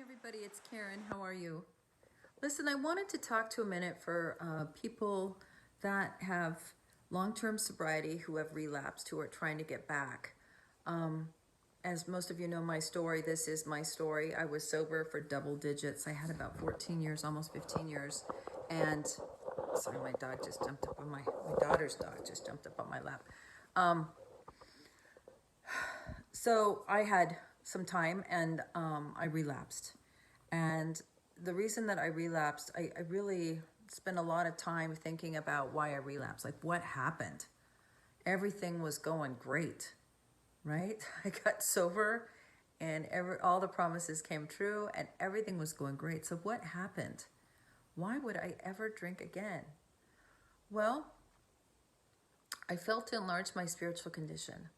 everybody, it's Karen. How are you? Listen, I wanted to talk to a minute for people that have long-term sobriety who have relapsed, who are trying to get back. As most of you know my story, this is my story. I was sober for double digits. I had about 14 years, almost 15 years. And sorry, my dog just jumped up on my daughter's dog just jumped up on my lap. So I had some time and I relapsed. And the reason that I relapsed, I really spent a lot of time thinking about why I relapsed. Like, what happened? Everything was going great, right? I got sober and all the promises came true and everything was going great. So what happened? Why would I ever drink again? Well, I failed to enlarge my spiritual condition.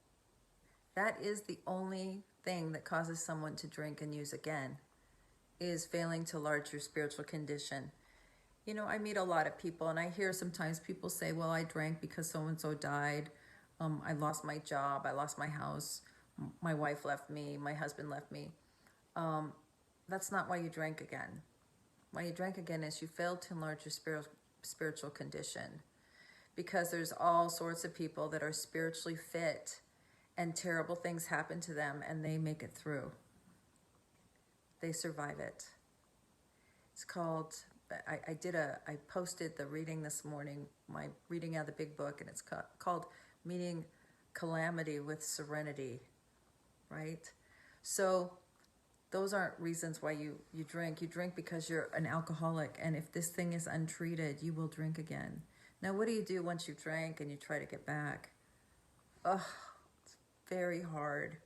That is the only thing that causes someone to drink and use again, is failing to enlarge your spiritual condition. You know, I meet a lot of people and I hear sometimes people say, well, I drank because so-and-so died. I lost my job. I lost my house. My wife left me. My husband left me. That's not why you drank again. Why you drank again is you failed to enlarge your spiritual condition, because there's all sorts of people that are spiritually fit and terrible things happen to them and they make it through. They survive it. It's called, I posted the reading this morning, my reading out of the big book, and it's called Meeting Calamity with Serenity, right? So those aren't reasons why you drink. You drink because you're an alcoholic, and if this thing is untreated, you will drink again. Now, what do you do once you've drank and you try to get back? It's very hard.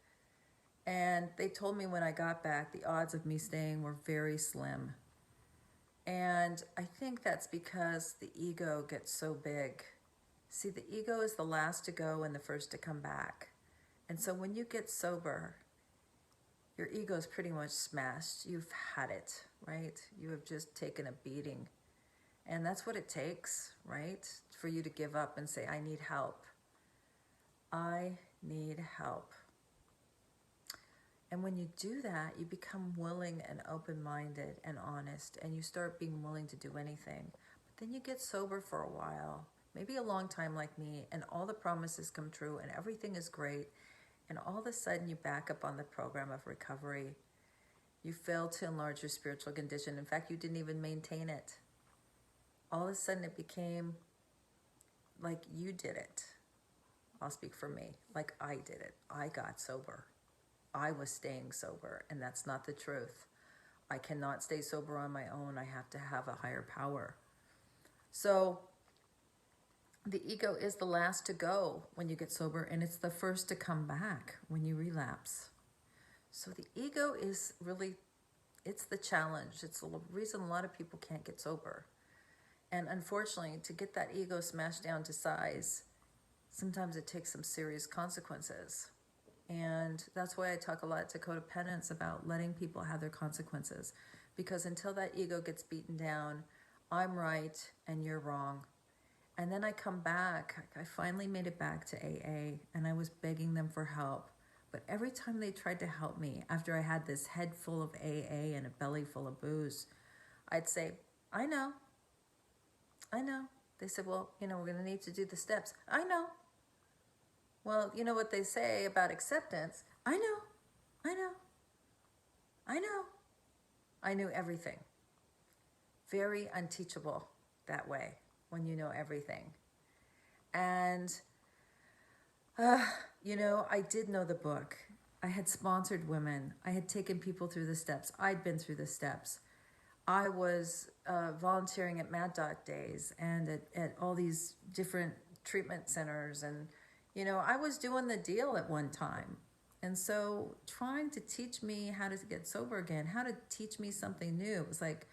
And they told me when I got back, the odds of me staying were very slim. And I think that's because the ego gets so big. See, the ego is the last to go and the first to come back. And so when you get sober, your ego is pretty much smashed. You've had it, right? You have just taken a beating. And that's what it takes, right? For you to give up and say, I need help. I need help. And when you do that, you become willing and open-minded and honest, and you start being willing to do anything. But then you get sober for a while, maybe a long time like me, and all the promises come true and everything is great. And all of a sudden you back up on the program of recovery. You fail to enlarge your spiritual condition. In fact, you didn't even maintain it. All of a sudden it became like you did it. I'll speak for me, like I did it. I got sober. I was staying sober, and that's not the truth. I cannot stay sober on my own. I have to have a higher power. So the ego is the last to go when you get sober, and it's the first to come back when you relapse. So the ego is really, it's the challenge. It's the reason a lot of people can't get sober. And unfortunately, to get that ego smashed down to size, sometimes it takes some serious consequences. And that's why I talk a lot to codependents about letting people have their consequences. Because until that ego gets beaten down, I'm right and you're wrong. And then I come back, I finally made it back to AA, and I was begging them for help. But every time they tried to help me, after I had this head full of AA and a belly full of booze, I'd say, I know. They said, well, we're going to need to do the steps. I know. Well, you know what they say about acceptance? I know. I knew everything. Very unteachable that way, when you know everything. And, I did know the book. I had sponsored women. I had taken people through the steps. I'd been through the steps. I was volunteering at Mad Dog Days and at all these different treatment centers, and I was doing the deal at one time. And so trying to teach me how to get sober again, how to teach me something new, it was like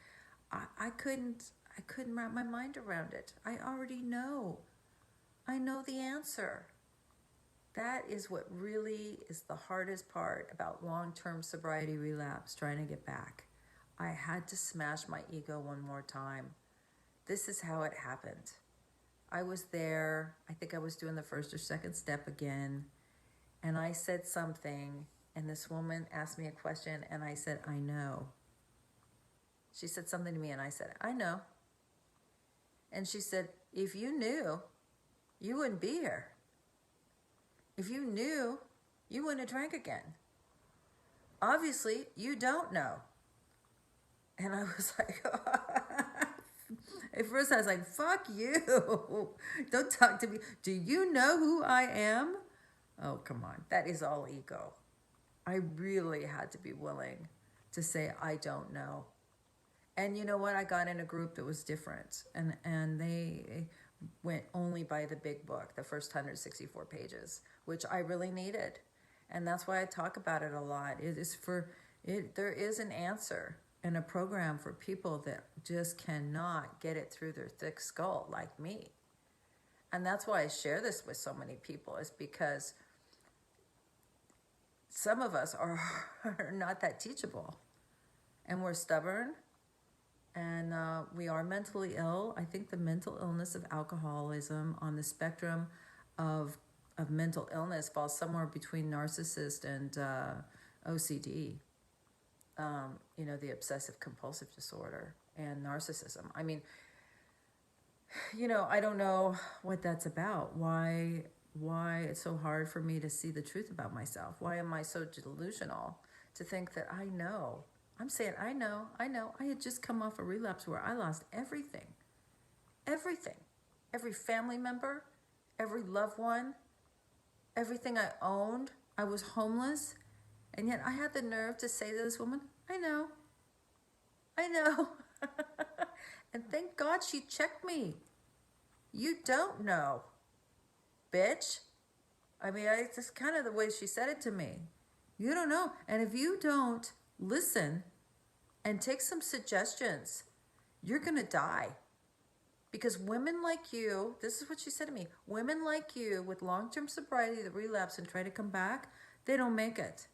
I couldn't wrap my mind around it. I already know. I know the answer. That is what really is the hardest part about long-term sobriety relapse, trying to get back. I had to smash my ego one more time. This is how it happened. I was there, I think I was doing the first or second step again, and I said something, and this woman asked me a question, and I said, I know. She said something to me and I said, I know. And she said, if you knew, you wouldn't be here. If you knew, you wouldn't have drank again. Obviously, you don't know. And I was like, at first I was like, fuck you. Don't talk to me. Do you know who I am? Oh, come on. That is all ego. I really had to be willing to say, I don't know. And you know what? I got in a group that was different. And they went only by the big book, the first 164 pages, which I really needed. And that's why I talk about it a lot. There is an answer and a program for people that just cannot get it through their thick skull like me. And that's why I share this with so many people, is because some of us are not that teachable. And we're stubborn. And we are mentally ill. I think the mental illness of alcoholism on the spectrum of mental illness falls somewhere between narcissist and OCD. The obsessive compulsive disorder and narcissism. I mean, I don't know what that's about. Why it's so hard for me to see the truth about myself. Why am I so delusional to think that I know? I'm saying, I know. I had just come off a relapse where I lost everything. Everything. Every family member, every loved one, everything I owned. I was homeless. And yet I had the nerve to say to this woman, I know. And thank God she checked me. You don't know, bitch. I mean, it's just kind of the way she said it to me. You don't know. And if you don't listen and take some suggestions, you're going to die. Because women like you, this is what she said to me, women like you with long-term sobriety that relapse and try to come back, they don't make it.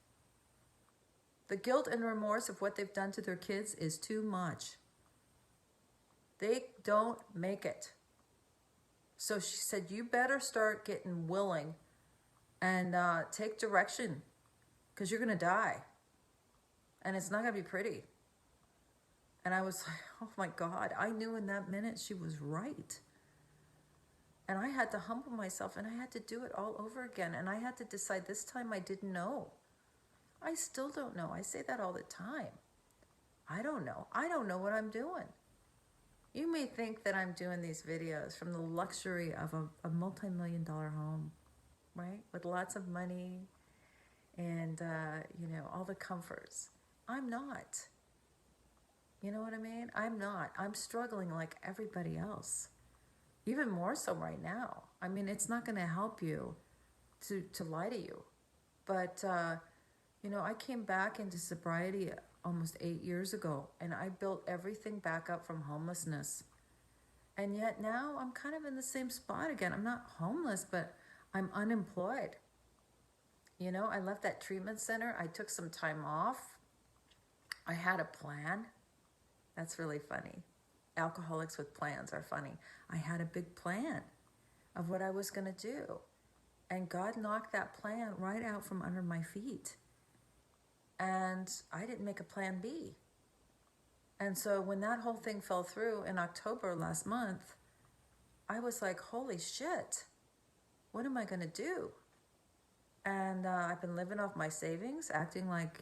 The guilt and remorse of what they've done to their kids is too much. They don't make it. So she said, you better start getting willing and take direction, because you're going to die. And it's not going to be pretty. And I was like, oh my God, I knew in that minute she was right. And I had to humble myself, and I had to do it all over again. And I had to decide this time I didn't know. I still don't know. I say that all the time. I don't know. I don't know what I'm doing. You may think that I'm doing these videos from the luxury of a multi-million-dollar home, right? With lots of money and, all the comforts. I'm not. You know what I mean? I'm not. I'm struggling like everybody else. Even more so right now. I mean, it's not going to help you to lie to you. But, I came back into sobriety almost 8 years ago, and I built everything back up from homelessness. And yet now I'm kind of in the same spot again. I'm not homeless, but I'm unemployed. I left that treatment center. I took some time off. I had a plan. That's really funny. Alcoholics with plans are funny. I had a big plan of what I was going to do. And God knocked that plan right out from under my feet. And I didn't make a plan B. And so when that whole thing fell through in October last month, I was like, holy shit, what am I going to do? And I've been living off my savings, acting like,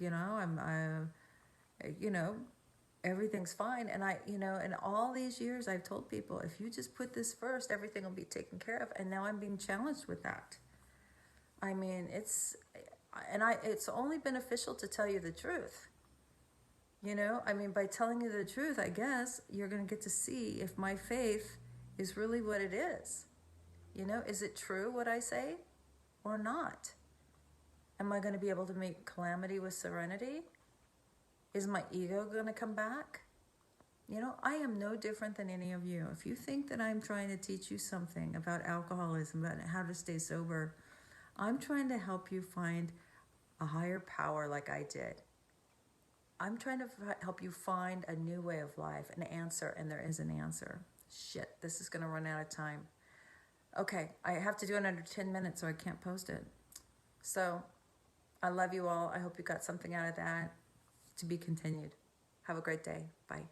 everything's fine. And in all these years, I've told people, if you just put this first, everything will be taken care of. And now I'm being challenged with that. I mean, it's only beneficial to tell you the truth. By telling you the truth, I guess you're going to get to see if my faith is really what it is. Is it true what I say or not? Am I going to be able to meet calamity with serenity? Is my ego going to come back? I am no different than any of you. If you think that I'm trying to teach you something about alcoholism, about how to stay sober, I'm trying to help you find a higher power like I did. I'm trying to help you find a new way of life, an answer, and there is an answer. Shit, this is going to run out of time. Okay, I have to do it under 10 minutes, so I can't post it. So, I love you all. I hope you got something out of that. To be continued. Have a great day. Bye.